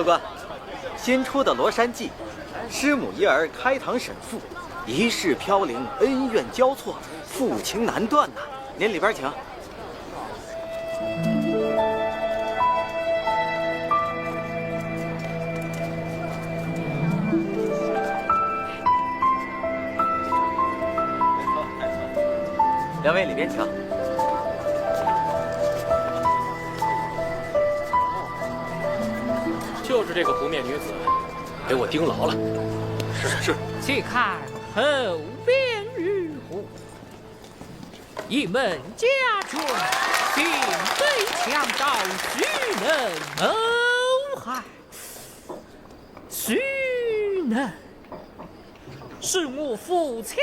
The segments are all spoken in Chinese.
客官，新出的《罗山记》，师母一儿开堂审父，一世飘零，恩怨交错，父情难断呐。您里边请。两位里边请。就是这个不灭女子，给我盯牢了。是。且看后边如何？一门家中，心非强盗，须能谋害，须能是我父亲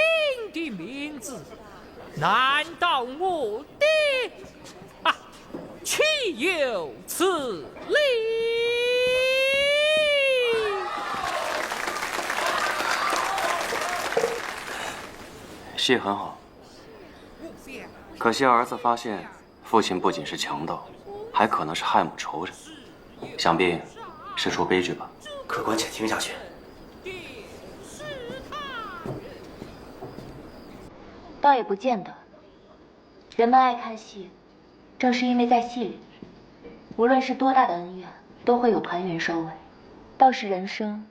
的名字。难道我爹岂有此理？戏很好，可惜儿子发现父亲不仅是强盗，还可能是害母仇人，想必是出悲剧吧。客官，请听下去。倒也不见得。人们爱看戏，正是因为在戏里，无论是多大的恩怨，都会有团圆收尾。倒是人生，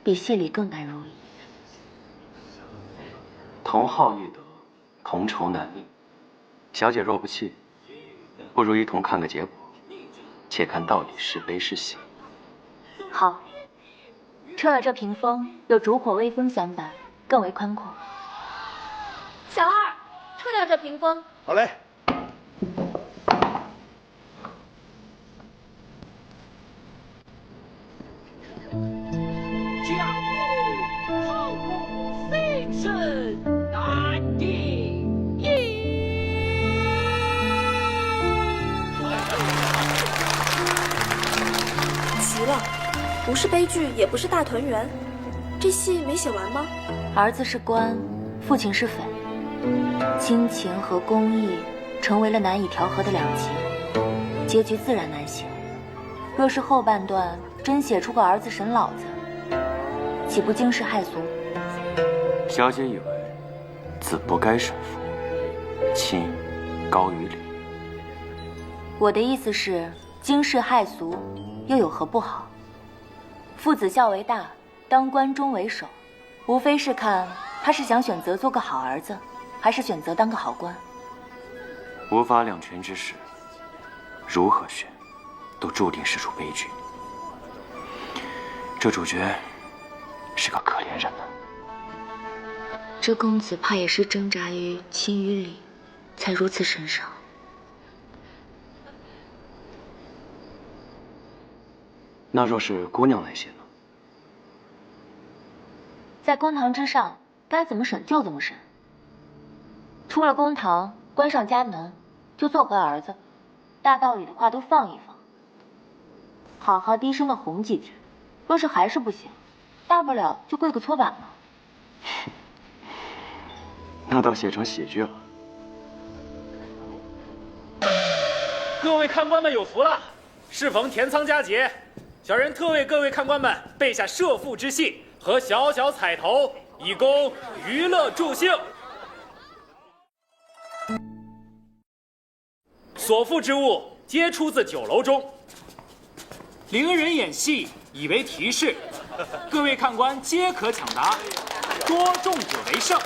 比戏里更难如意。同好易得，同仇难觅。小姐若不弃，不如一同看个结果，且看到底是悲是喜。好，撤了这屏风，有烛火微风相伴，更为宽阔。小二，撤掉这屏风。好嘞。家母好不非身难敌也。急了，不是悲剧，也不是大团圆，这戏没写完吗？儿子是官，父亲是匪，亲情和公义成为了难以调和的两极，结局自然难写。若是后半段真写出个儿子审老子，岂不惊世骇俗？小姐以为子不该审父，亲高于礼。我的意思是，惊世骇俗又有何不好？父子孝为大，当关中为首，无非是看他是想选择做个好儿子，还是选择当个好官。无法两全之时，如何选，都注定是出悲剧。这主角是个可怜人呐。这公子怕也是挣扎于亲与理，才如此神伤。那若是姑娘来写呢？在公堂之上，该怎么审就怎么审。出了公堂，关上家门，就做回儿子，大道理的话都放一放，好好低声的哄几句。若是还是不行，大不了就跪个搓板嘛。那倒写成喜剧了。各位看官们有福了，适逢田仓佳节，小人特为各位看官们备下设父之戏和小小彩头，以供娱乐助兴。所附之物皆出自酒楼中，伶人演戏以为提示，各位看官皆可抢答，多中者为胜。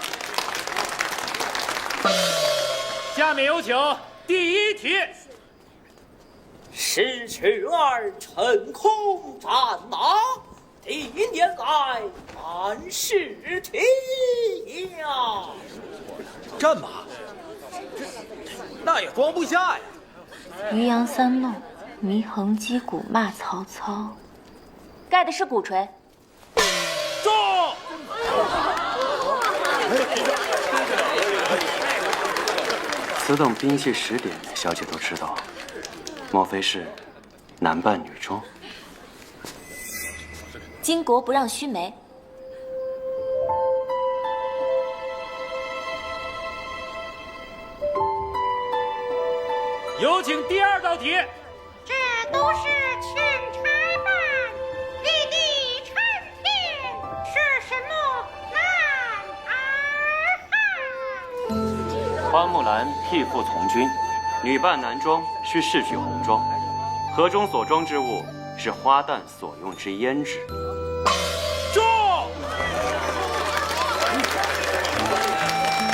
下面有请第一题。十尺二乘空战马，第一年来万事体呀。战马，那也装不下呀。渔阳三弄，祢衡击鼓骂曹操，盖的是鼓槌。中。此等兵器识点，小姐都知道，莫非是男扮女装？巾帼不让须眉。有请第二道题。这都是钦差办，花木兰替父从军，女扮男装，需饰举红妆。盒中所装之物是花旦所用之胭脂。住！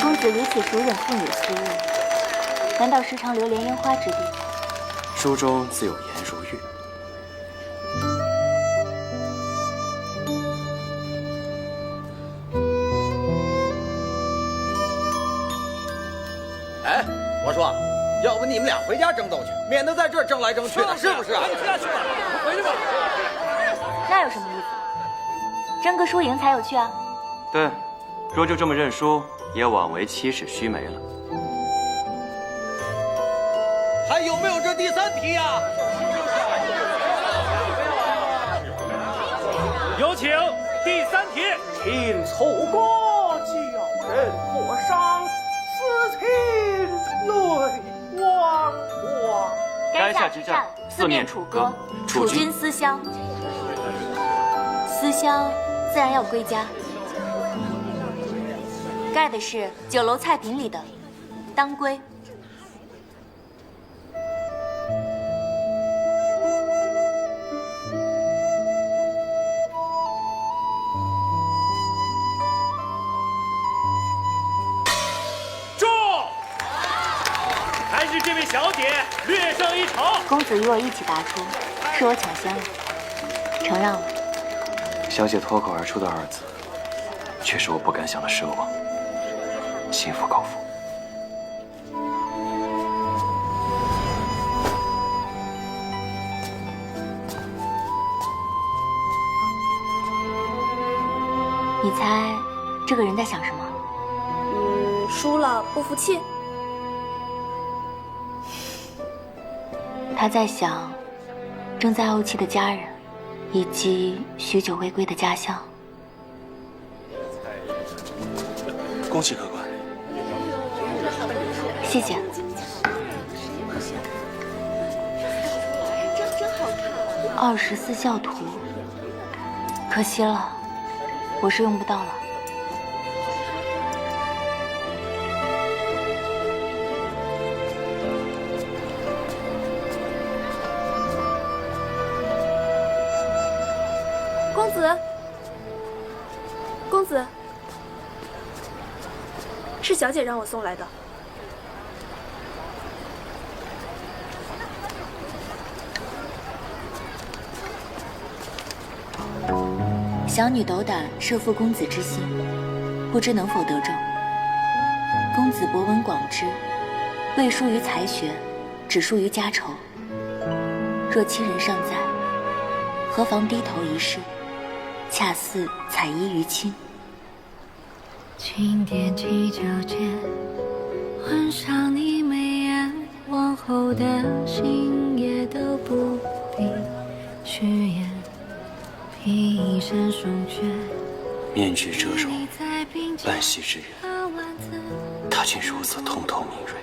公子如此熟忍妇女私物，难道时常流连烟花之地？书中自有颜如玉。哎，我说，要不你们俩回家争斗去，免得在这儿争来争去的，是不是啊？回家去吧，回去吧。那有什么意思？争个输赢才有趣啊！对，若就这么认输，也枉为妻室须眉了。还有没有这第3题呀？有请第3题。听错歌，叫人破伤，思亲泪汪汪。垓下之战，四面楚歌，楚军思乡。思乡自然要归家，盖的是酒楼菜品里的当归。住！还是这位小姐略胜一筹。公子与我一起答出，是我抢先了，承让了。小姐脱口而出的二字，却是我不敢想的奢望。心服口服。你猜这个人在想什么？输了不服气。他在想正在怄气的家人，以及许久未归的家乡。恭喜客官。谢谢。24孝图，可惜了，我是用不到了。公子，公子，是小姐让我送来的。小女斗胆摄父公子之心，不知能否得中。公子博闻广知，未输于才学，只输于家仇。若亲人尚在，何妨低头一试，恰似采衣于亲。轻点起脚尖，换上你眉眼，往后的心也都不必虚言。一身霜雪，面具遮容，半息之缘，他竟如此通透明锐。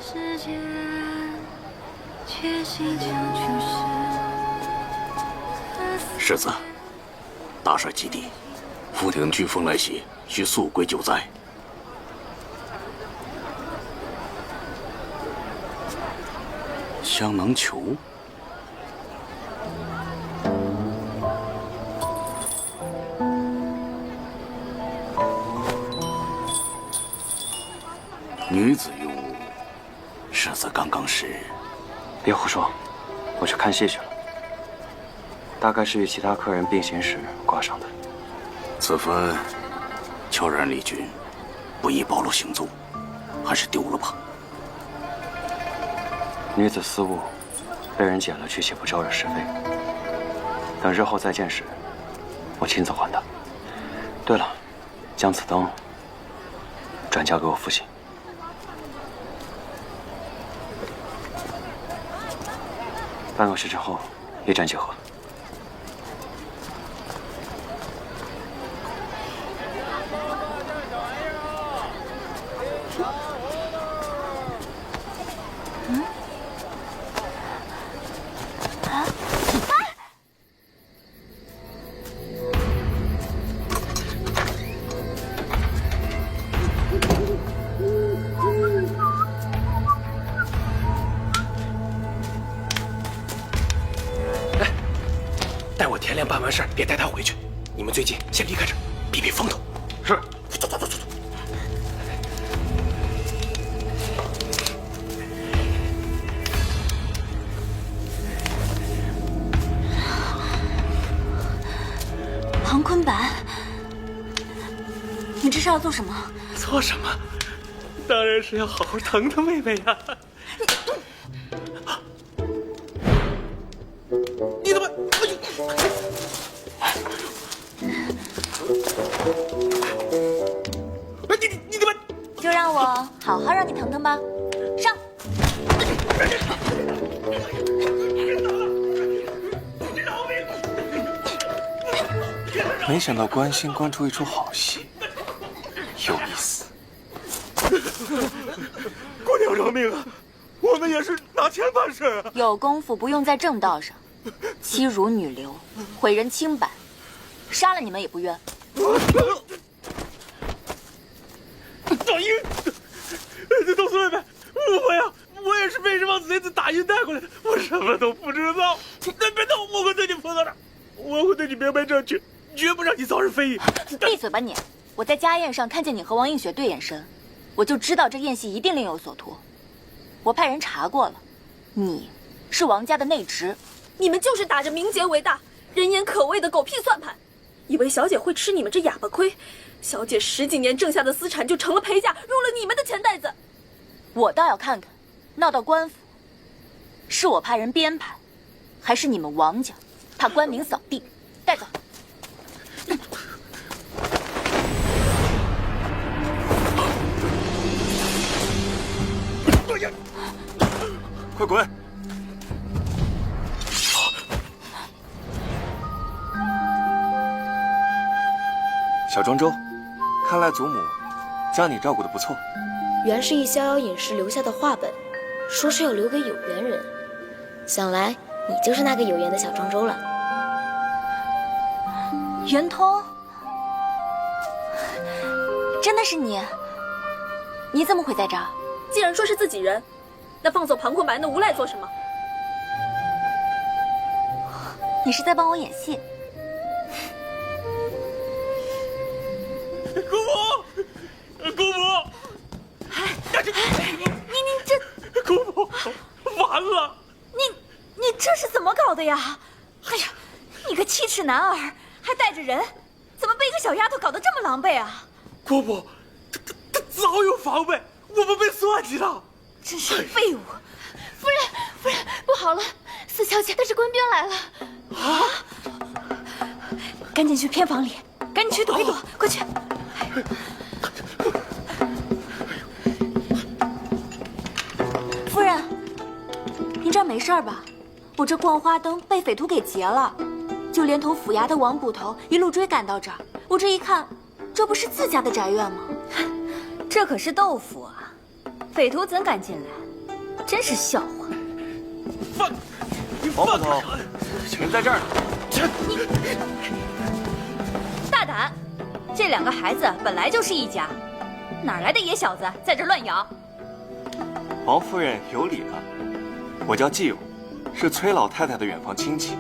世子，大帅基地，福鼎飓风来袭，需速归救灾。香囊球。女子用，世子刚刚是……别胡说，我去看戏去了。大概是与其他客人并行时挂上的。此番悄然离军，不宜暴露行踪，还是丢了吧。女子私物被人捡了去，且不招惹是非。等日后再见时，我亲自还她。对了，将此灯转交给我父亲。半个时辰后，一战结合。事别带他回去。你们最近先离开这儿，避避风头。是。走走走走走。庞坤白，你这是要做什么？做什么？当然是要好好疼疼妹妹呀！你怎么？你怎么？就让我好好让你疼疼吧，上！没想到关心关出一出好戏，有意思。姑娘饶命啊！我们也是拿钱办事啊！有功夫不用在正道上，欺辱女流，毁人清白，杀了你们也不冤。赵英，冬思妹妹，误会啊！我也是被这帮贼子打晕带过来的，我什么都不知道。别动，我会对你负责的，我会对你明白正确。绝不让你遭人非议！闭嘴吧你！我在家宴上看见你和王映雪对眼神，我就知道这宴席一定另有所图。我派人查过了，你是王家的内侄，你们就是打着名节为大、人言可畏的狗屁算盘，以为小姐会吃你们这哑巴亏？小姐10几年挣下的私产就成了陪嫁，入了你们的钱袋子。我倒要看看，闹到官府，是我派人编排，还是你们王家怕官民扫地？带走。快滚！小庄周，看来祖母将你照顾得不错。原是一逍遥隐士留下的画本，说是要留给有缘人，想来你就是那个有缘的小庄周了。圆通，真的是你？你怎么会在这儿？既然说是自己人，那放走庞坤白那无赖做什么？你是在帮我演戏？姑母，姑母，你这，姑母，完了！你这是怎么搞的呀？哎呀，你个7尺男儿，还带着人，怎么被一个小丫头搞得这么狼狈啊？姑母，他早有防备，我们被算计了。真是废物！夫人，不好了，四小姐带着官兵来了！啊！赶紧去偏房里，赶紧去躲一躲，快去！夫人，您这儿没事吧？我这逛花灯被匪徒给劫了，就连同府衙的王捕头一路追赶到这儿。我这一看，这不是自家的宅院吗？这可是豆腐啊，匪徒怎敢进来？真是笑话！王捕头，人在这儿呢。大胆！这2个孩子本来就是一家，哪来的野小子在这乱咬？王夫人有礼了，我叫季武，是崔老太太的远房亲戚，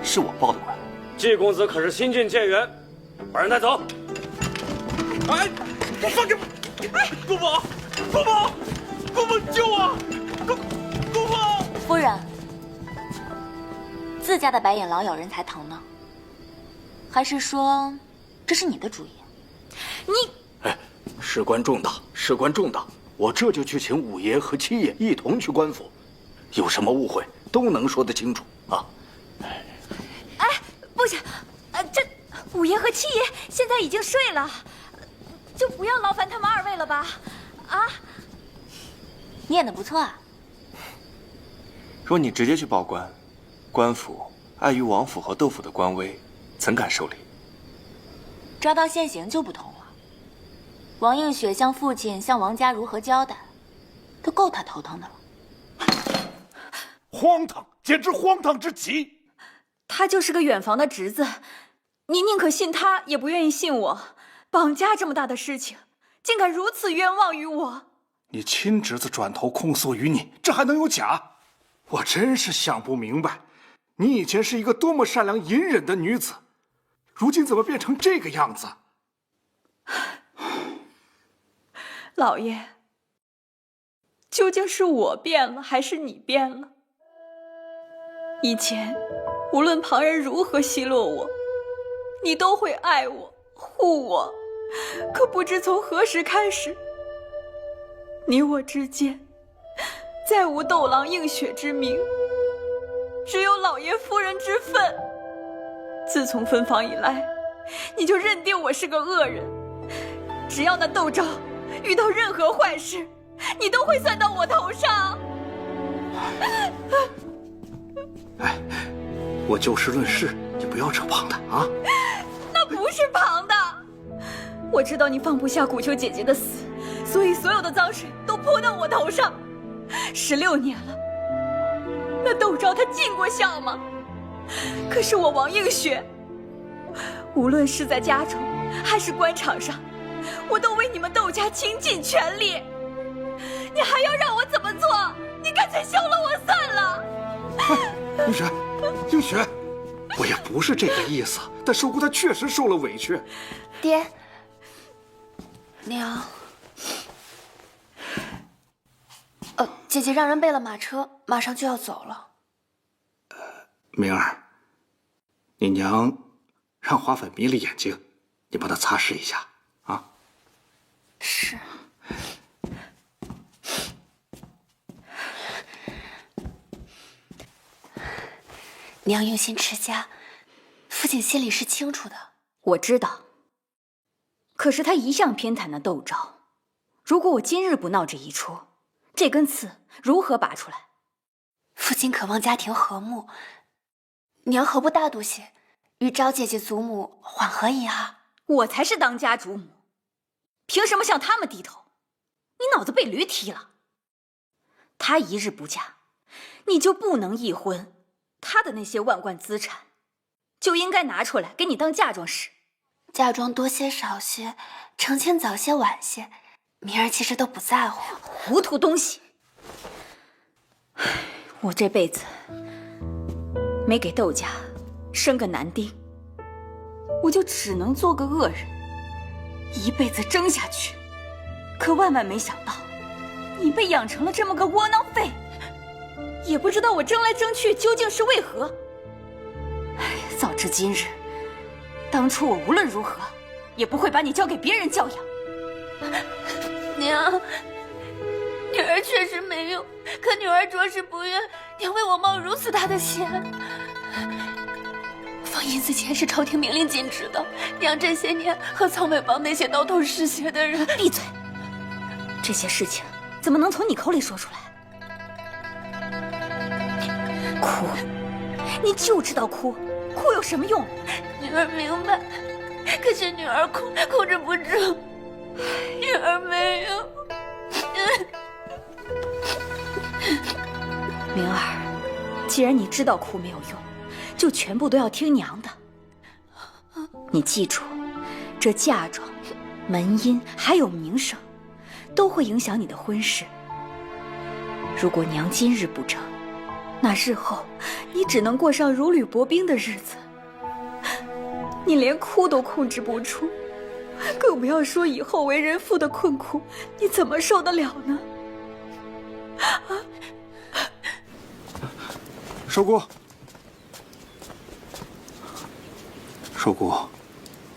是我报的官。季公子可是新晋谏员，把人带走。哎，放开！哎，姑母，姑母，姑母救我！姑母！夫人，自家的白眼狼咬人才疼呢，还是说这是你的主意？哎，事关重大，事关重大，我这就去请五爷和七爷一同去官府，有什么误会都能说得清楚啊！哎，不行，这五爷和七爷现在已经睡了，就不要劳烦他们2位了吧？啊，你演得不错啊。若你直接去报官，官府碍于王府和窦府的官威，怎敢受理？抓到现行就不同了。王映雪向父亲、向王家如何交代，都够他头疼的了。荒唐，简直荒唐至极！他就是个远房的侄子，你宁可信他，也不愿意信我。绑架这么大的事情，竟敢如此冤枉于我！你亲侄子转头控诉于你，这还能有假？我真是想不明白，你以前是一个多么善良隐忍的女子，如今怎么变成这个样子？老爷，究竟是我变了，还是你变了？以前，无论旁人如何奚落我，你都会爱我、护我。可不知从何时开始，你我之间再无斗郎映雪之名，只有老爷夫人之分。自从分房以来，你就认定我是个恶人，只要那窦昭遇到任何坏事，你都会算到我头上。哎，我就事论事，你不要扯旁的啊。那不是旁的。我知道你放不下古秋姐姐的死，所以所有的脏水都泼到我头上。16年了，那窦昭他尽过孝吗？可是我王映雪，无论是在家中还是官场上，我都为你们窦家倾尽全力。你还要让我怎么做？你干脆休了我算了。映雪，映雪，我也不是这个意思，但寿姑她确实受了委屈。爹，娘，姐姐让人备了马车，马上就要走了。明儿，你娘让花粉迷了眼睛，你帮她擦拭一下啊。是。娘用心持家，父亲心里是清楚的。我知道。可是他一向偏袒那窦昭，如果我今日不闹这一出，这根刺如何拔出来？父亲渴望家庭和睦，娘何不大度些，与昭姐姐祖母缓和一下？我才是当家主母，凭什么向他们低头？你脑子被驴踢了。她一日不嫁，你就不能议婚，她的那些万贯资产就应该拿出来给你当嫁妆使。嫁妆多些少些，成亲早些晚些，明儿其实都不在乎。糊涂东西！我这辈子没给窦家生个男丁，我就只能做个恶人，一辈子争下去。可万万没想到，你被养成了这么个窝囊废，也不知道我争来争去究竟是为何。哎，早知今日，当初我无论如何也不会把你交给别人教养。娘，女儿确实没用，可女儿着实不愿娘为我冒如此大的险。放银子钱是朝廷明令禁止的，娘这些年和草莓帮那些刀头嗜血的人……闭嘴！这些事情怎么能从你口里说出来？哭，你就知道哭，哭有什么用？女儿明白，可是女儿控制不住，女儿没有。明儿，既然你知道哭没有用，就全部都要听娘的。你记住，这嫁妆、门姻还有名声，都会影响你的婚事。如果娘今日不争，那日后你只能过上如履薄冰的日子。你连哭都控制不住，更不要说以后为人妇的困苦，你怎么受得了呢？寿姑，寿姑，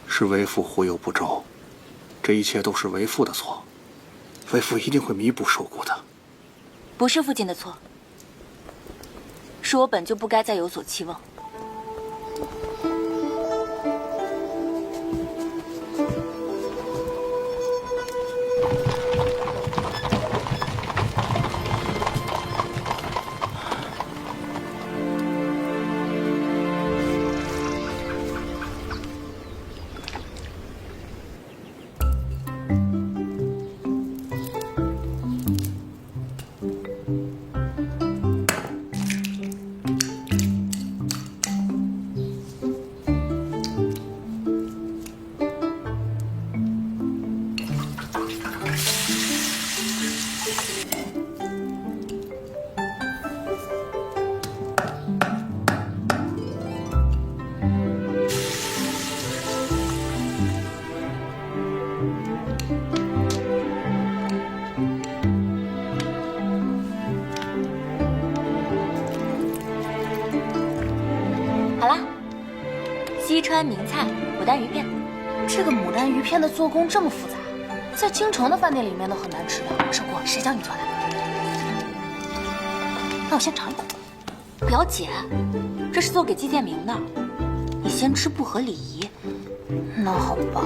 是为父忽悠不周，这一切都是为父的错，为父一定会弥补寿姑的。不是父亲的错，是我本就不该再有所期望。西川名菜牡丹鱼片。这个牡丹鱼片的做工这么复杂，在京城的饭店里面都很难吃的。寿姑，谁教你做的？那我先尝一口。表姐，这是做给季建明的，你先吃不合礼仪。那好吧，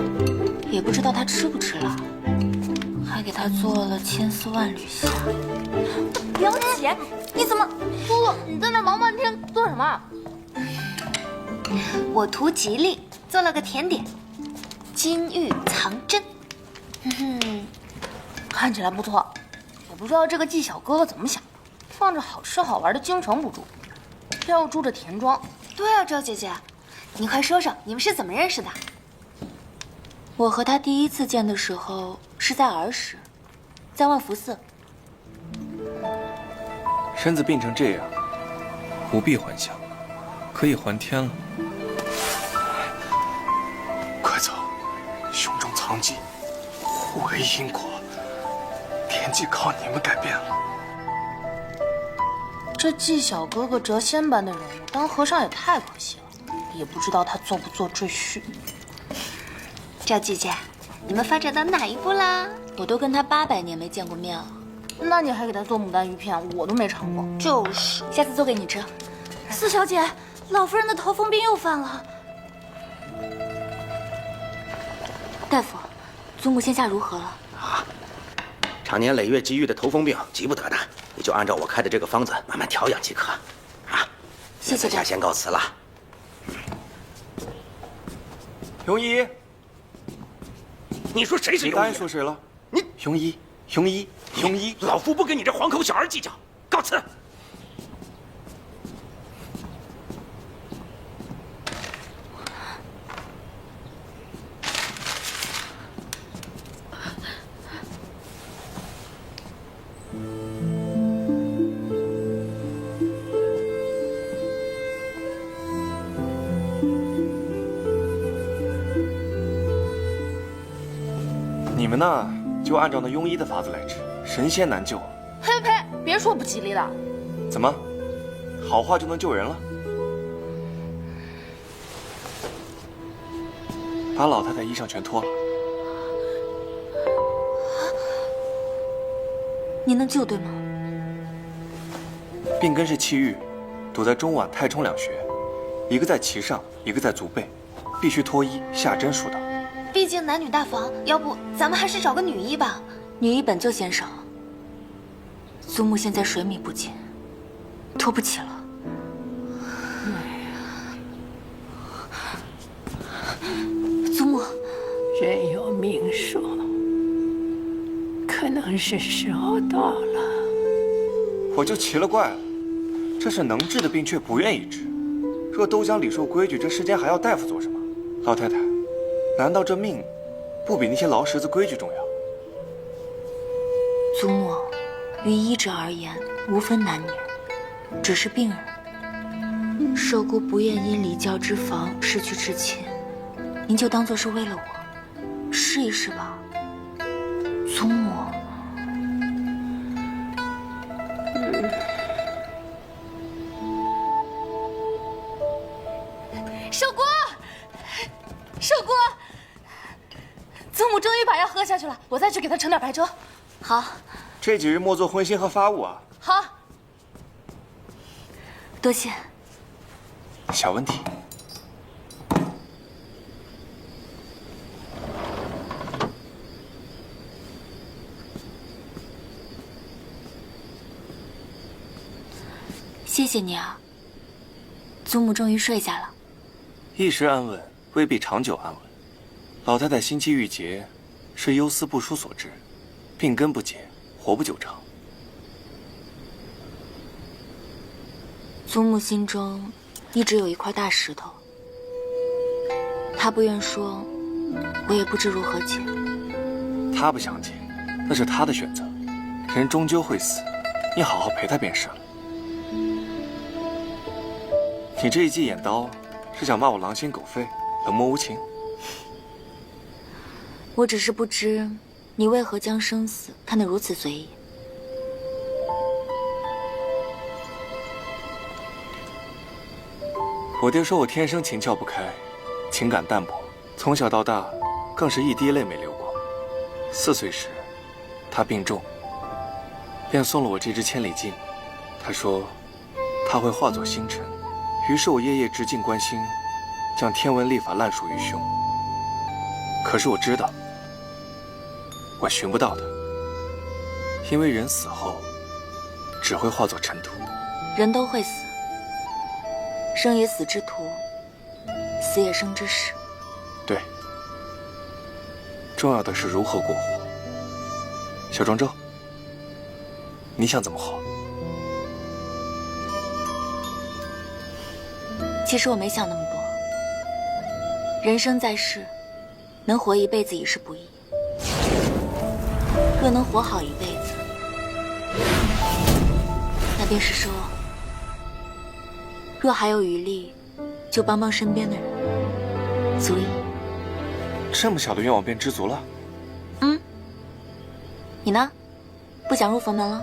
也不知道他吃不吃了，还给他做了千丝万缕虾。表姐，你怎么？姑姑，你在那忙半天做什么？我图吉利，做了个甜点，金玉藏针。看起来不错，也不知道这个季小哥哥怎么想，放着好吃好玩的京城不住，偏要住着田庄。对啊，赵姐姐，你快说说你们是怎么认识的？我和他第一次见的时候是在儿时，在万福寺。身子病成这样，不必还乡，可以还天了。快走，胸中藏疾，互为因果，天机靠你们改变了。这季小哥哥谪仙般的人物，当和尚也太可惜了，也不知道他做不做赘婿。赵姐姐，你们发展到哪一步啦？我都跟他800年没见过面了。那你还给他做牡丹鱼片，我都没尝过。就是，下次做给你吃。四小姐，老夫人的头风病又犯了。大夫，祖母现下如何了？常年累月积郁的头风病，急不得的，你就按照我开的这个方子慢慢调养即可。啊，谢谢。下先告辞了。庸医，你说谁是庸医？你答应说谁了？你庸医，老夫不跟你这黄口小儿计较，告辞。你们呢，就按照那庸医的法子来治，神仙难救。呸呸，别说不吉利的。怎么，好话就能救人了？把老太太衣裳全脱了。你能救对吗？病根是气郁，堵在中脘、太冲两穴，一个在脐上，一个在足背，必须脱衣下针疏导。毕竟男女大防，要不咱们还是找个女医吧。女医本就嫌少，祖母现在水米不进，拖不起了。祖母，人有命数，可能是时候到了。我就奇了怪了，这是能治的病却不愿意治。若都讲礼数规矩，这世间还要大夫做什么？老太太，难道这命不比那些劳什子规矩重要？祖母，于医者而言，无分男女，只是病人。寿姑不愿因离教之防失去至亲，您就当做是为了我，试一试吧，祖母。寿姑，寿姑，祖母终于把药喝下去了，我再去给她盛点白粥。好。这几日莫做荤腥和发物啊。好。多谢。小问题。谢谢你啊，祖母终于睡下了。一时安稳，未必长久安稳。老太太心气郁结，是忧思不舒所致，病根不解，活不久长。祖母心中一直有一块大石头，她不愿说，我也不知如何解。她不想解，那是她的选择。人终究会死，你好好陪她便是了。你这一记眼刀，是想骂我狼心狗肺、冷漠无情？我只是不知你为何将生死看得如此随意。我爹说我天生情窍不开，情感淡薄，从小到大更是一滴泪没流过。4岁时，他病重，便送了我这支千里镜。他说他会化作星辰，于是我夜夜直进观星，将天文历法烂熟于胸。可是我知道，我寻不到他，因为人死后只会化作尘土。人都会死，生也死之徒，死也生之时。对，重要的是如何过活。小庄周，你想怎么活？其实我没想那么多。人生在世，能活一辈子已是不易。若能活好一辈子，那便是说，若还有余力，就帮帮身边的人，足矣。这么小的愿望便知足了？你呢？不想入佛门了？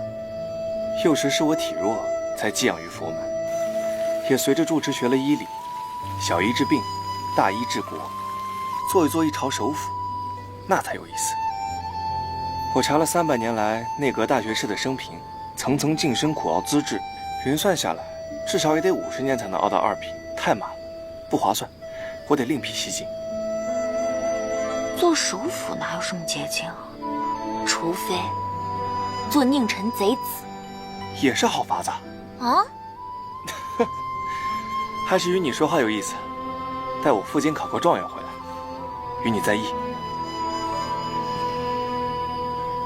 幼时是我体弱，才寄养于佛门，也随着住持学了医理，小医治病，大医治国，做一做一朝首辅，那才有意思。我查了300年来内阁大学士的生平，层层晋升，苦熬资质，匀算下来，至少也得50年才能熬到2品，太慢了，不划算，我得另辟蹊径。做首辅哪有什么捷径啊？除非做宁臣贼子，也是好法子啊！还是与你说话有意思。待我父亲考个状元回来，与你再议。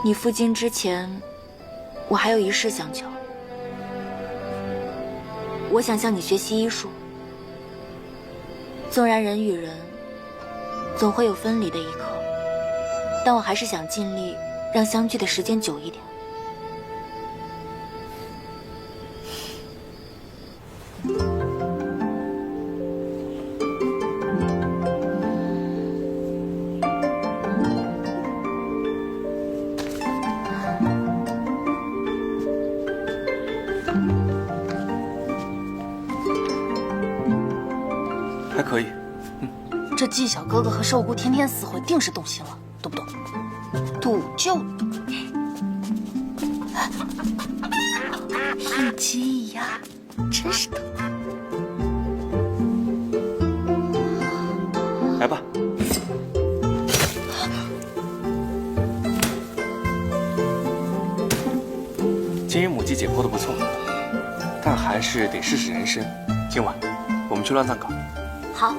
你赴京之前，我还有一事相求。我想向你学习医术。纵然人与人总会有分离的一刻，但我还是想尽力让相聚的时间久一点。还可以。这季小哥哥和寿姑天天死活，定是动心了，懂不懂？赌就赌，一鸡一鸭，真是的。来吧。今日母鸡解剖的不错，但还是得试试人参。今晚我们去乱葬岗。好，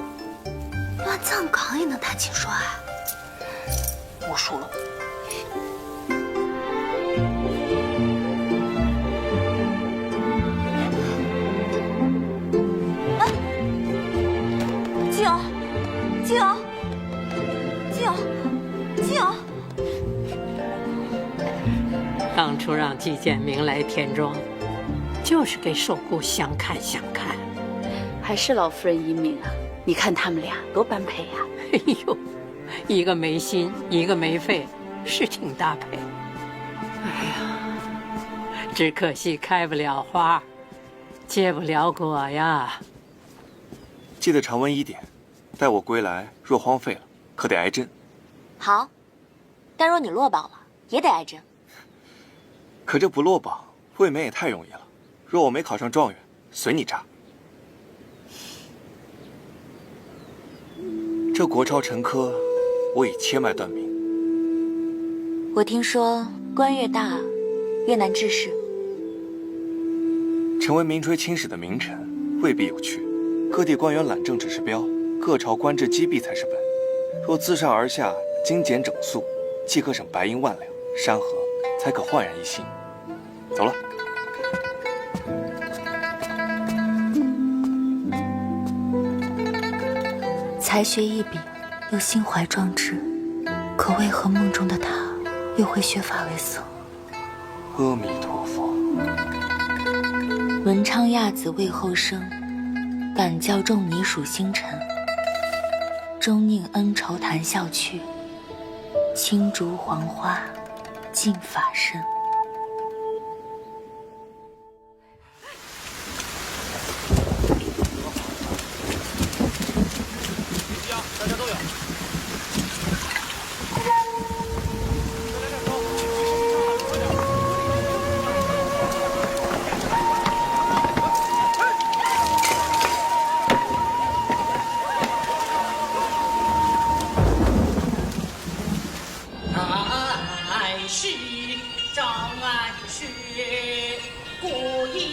乱葬岗也能谈情说爱。我输了。静儿，静儿，静儿，静儿。当初让季建明来田庄，就是给寿姑相看相看。还是老夫人英明啊！你看他们俩多般配呀！哎呦，一个没心，一个没肺，是挺搭配。哎呀，只可惜开不了花，结不了果呀。记得常温1点，待我归来，若荒废了，可得挨针。好，但若你落榜了，也得挨针。可这不落榜，未免也太容易了。若我没考上状元，随你扎。这国超陈科，我已切脉断命。我听说官越大，越难治事。成为名垂青史的名臣，未必有趣。各地官员懒政只是标，各朝官制积弊才是本。若自上而下精简整肃，即可省白银万两，山河才可焕然一新。走了。才学一柄，又心怀壮志，可为何梦中的他又会削发为僧？阿弥陀佛。文昌亚子未后生，敢教仲尼属星辰。终宁恩仇谈笑去，青竹黄花尽法身。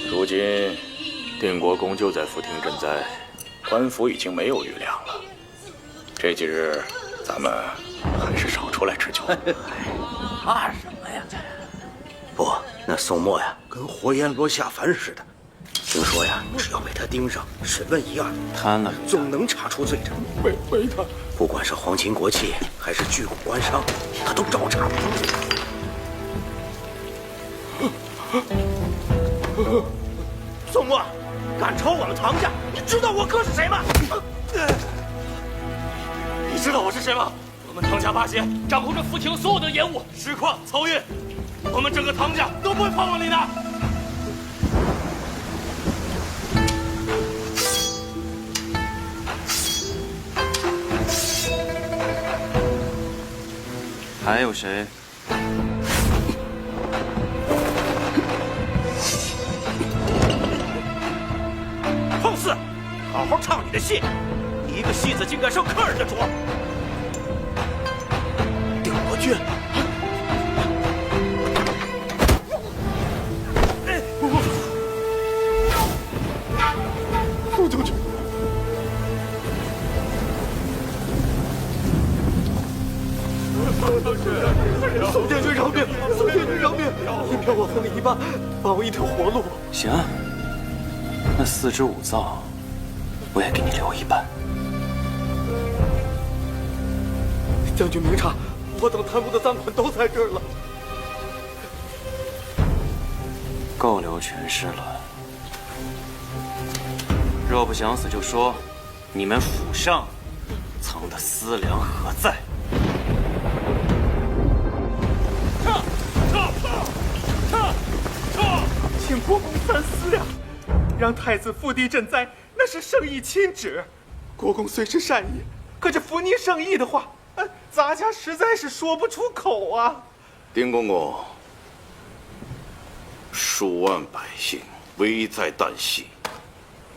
如今定国公就在福亭赈灾，官府已经没有余粮了。这几日咱们还是少出来吃酒。怕什么呀？不，那宋墨呀，跟活阎罗下凡似的。听说呀，只要被他盯上，审问一二，贪了，总能查出罪证。没他，不管是皇亲国戚，还是巨贾官商，他都照查不出。宋墨，敢抄我们唐家，你知道我哥是谁吗？你知道我是谁吗？我们唐家八贤掌控着福亭所有的盐务、石矿、漕运，我们整个唐家都不会放过你的。还有谁？放肆！好好唱你的戏，一个戏子竟敢上客人的桌！定国君，宋将军，宋将军饶命！宋将军饶命！你票我分了一半，把我一条活路。行，那4只5灶，我也给你留一半。将军明察，我等贪污的赃款都在这儿了。够留全尸了。若不想死，就说你们府上藏的私粮何在？请国公三思呀！让太子赴地赈灾，那是圣意亲旨。国公虽是善意，可这扶逆圣意的话，咱家实在是说不出口啊。丁公公，数万百姓危在旦夕，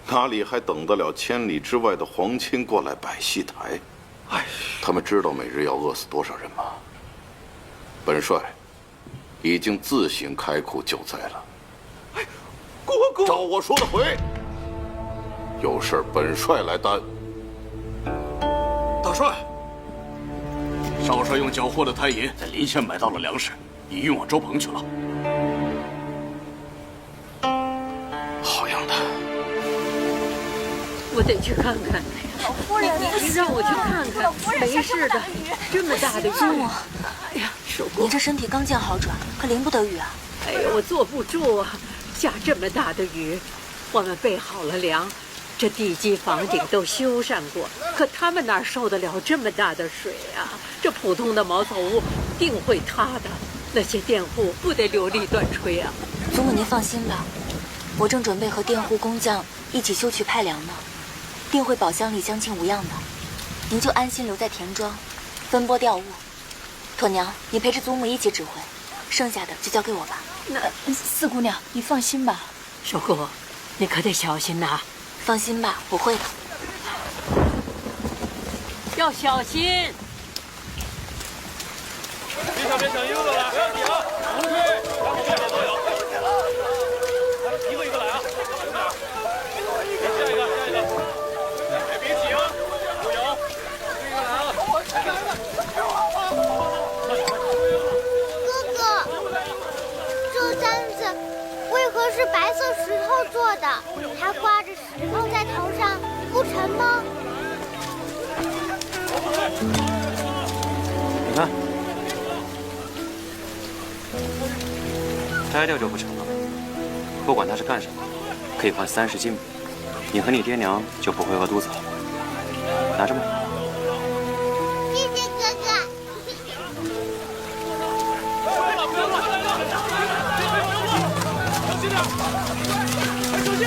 哪里还等得了千里之外的皇亲过来摆戏台？他们知道每日要饿死多少人吗？本帅已经自行开库救灾了。国公，照我说的回，有事本帅来担。大帅，少帅用缴获的滩银在临县买到了粮食，已运往周鹏去了。好样的！我得去看看。老夫人，你让我去看看，没事的。这么大的雨，哎呀，手工，您这身体刚见好转，可淋不得雨啊。哎呀，我坐不住啊！下这么大的雨，我们备好了粮，这地基房顶都修缮过，可他们哪受得了这么大的水啊？这普通的茅草屋定会塌的，那些佃户不得流离断炊啊！祖母您放心吧，我正准备和佃户工匠一起修渠派粮呢，定会宝箱里将近无恙的。您就安心留在田庄，分拨调务。妥娘，你陪着祖母一起指挥，剩下的就交给我吧。那四姑娘，你放心吧。守姑，你可得小心呐。放心吧，我会的。要小心。别抢衣服了，不要挤啊！不对，后面都有。一个一个来啊！下一个。哎，别挤啊！都有，一个来啊！哥哥，这簪子为何是白色石头做的？它挂着石头在头上，不沉吗？你看，摘掉就不成了。不管它是干什么，可以换30斤米，你和你爹娘就不会饿肚子了。拿着吧。谢谢哥哥。小心点！快小心！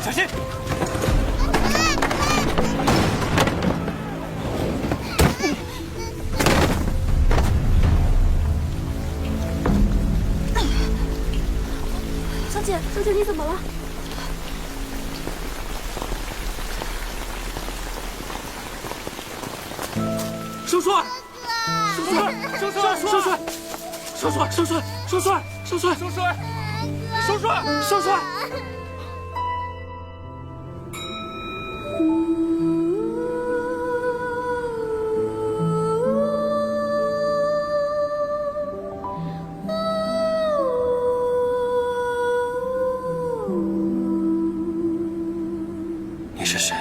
小心！小姐，小姐你怎么了？少帅，少帅，少帅，少帅，少帅，少帅，少帅，少帅，少帅，少帅，少帅。你是谁？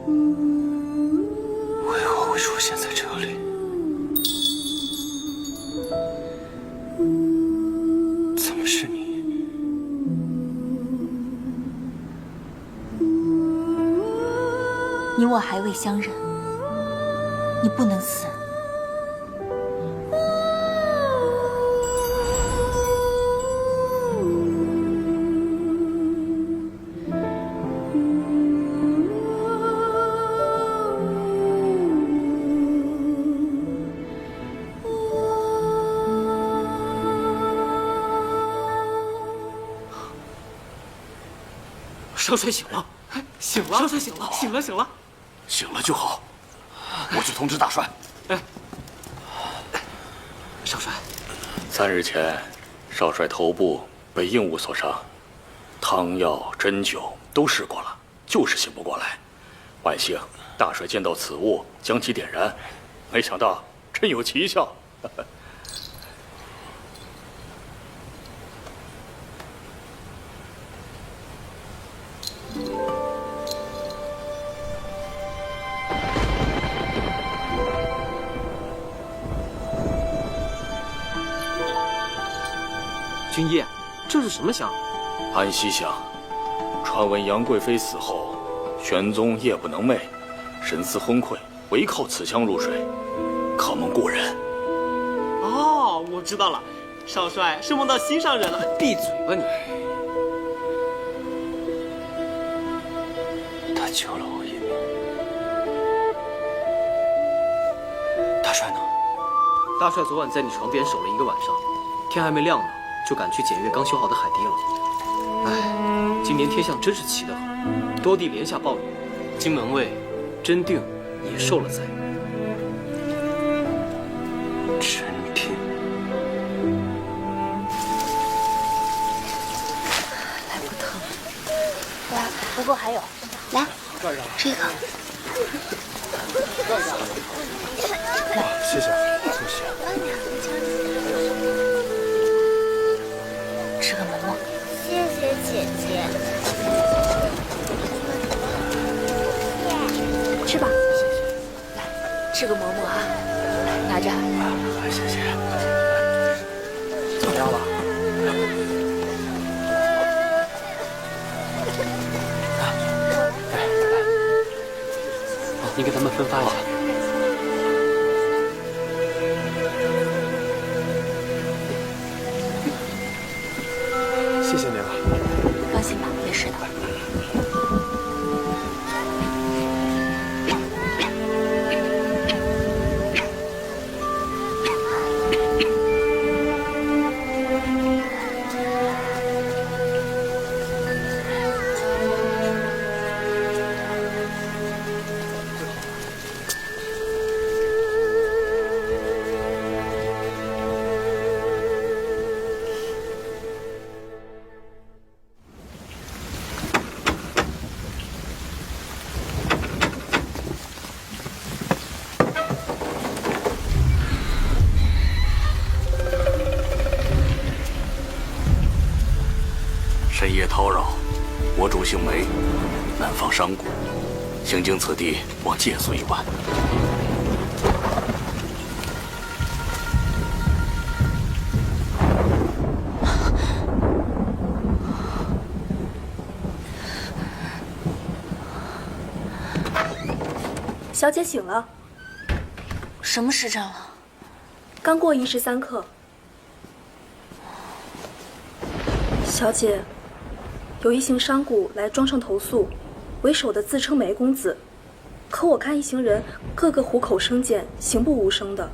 为何会出现在这里？怎么是你？你我还未相认，你不能死。少帅醒了，醒了，少帅醒了，醒了，醒了，醒了就好。我去通知大帅。哎，少帅，3日前，少帅头部被硬物所伤，汤药、针灸都试过了，就是醒不过来。万幸，大帅见到此物，将其点燃，没想到真有奇效。君夜，这是什么香？安息香。传闻杨贵妃死后，玄宗夜不能寐，神思昏聩，唯靠此香入睡，可蒙故人。哦，我知道了，少帅是梦到心上人了。闭嘴吧你！他救了我一命。大帅呢？大帅昨晚在你床边守了1个晚上，天还没亮呢，就赶去检阅刚修好的海堤了。哎，今年天象真是奇得很，多地连下暴雨，金门卫、真定也受了灾。真定，来不疼。哇，不过还有，来，这个。哇，谢谢，谢谢。吃个馍馍。谢谢姐姐。吃吧。谢谢。来，吃个馍馍啊，拿着。谢谢。怎么样了？你给他们分发一下。谢谢你了。放心吧，没事的。深夜叨扰，我主姓梅，南方商贾，行经此地，望借宿一晚。小姐醒了。什么时辰了？刚过1时3刻。小姐，有一行商贾来庄上投诉，为首的自称梅公子，可我看一行人个个虎口生剑，行不无声的。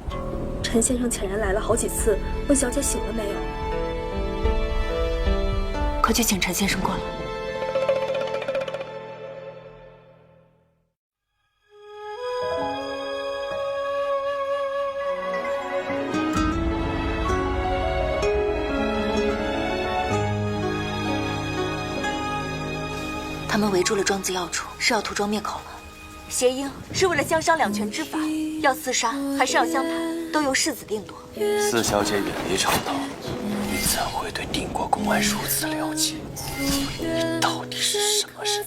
陈先生遣人来了好几次，问小姐醒了没有。快去请陈先生过来。他们围住了庄子要处，是要涂庄灭口了。协英是为了相商两全之法，要厮杀还是要相谈，都由世子定夺。四小姐远离朝堂，你怎会对定国公安如此了解？你到底是什么人？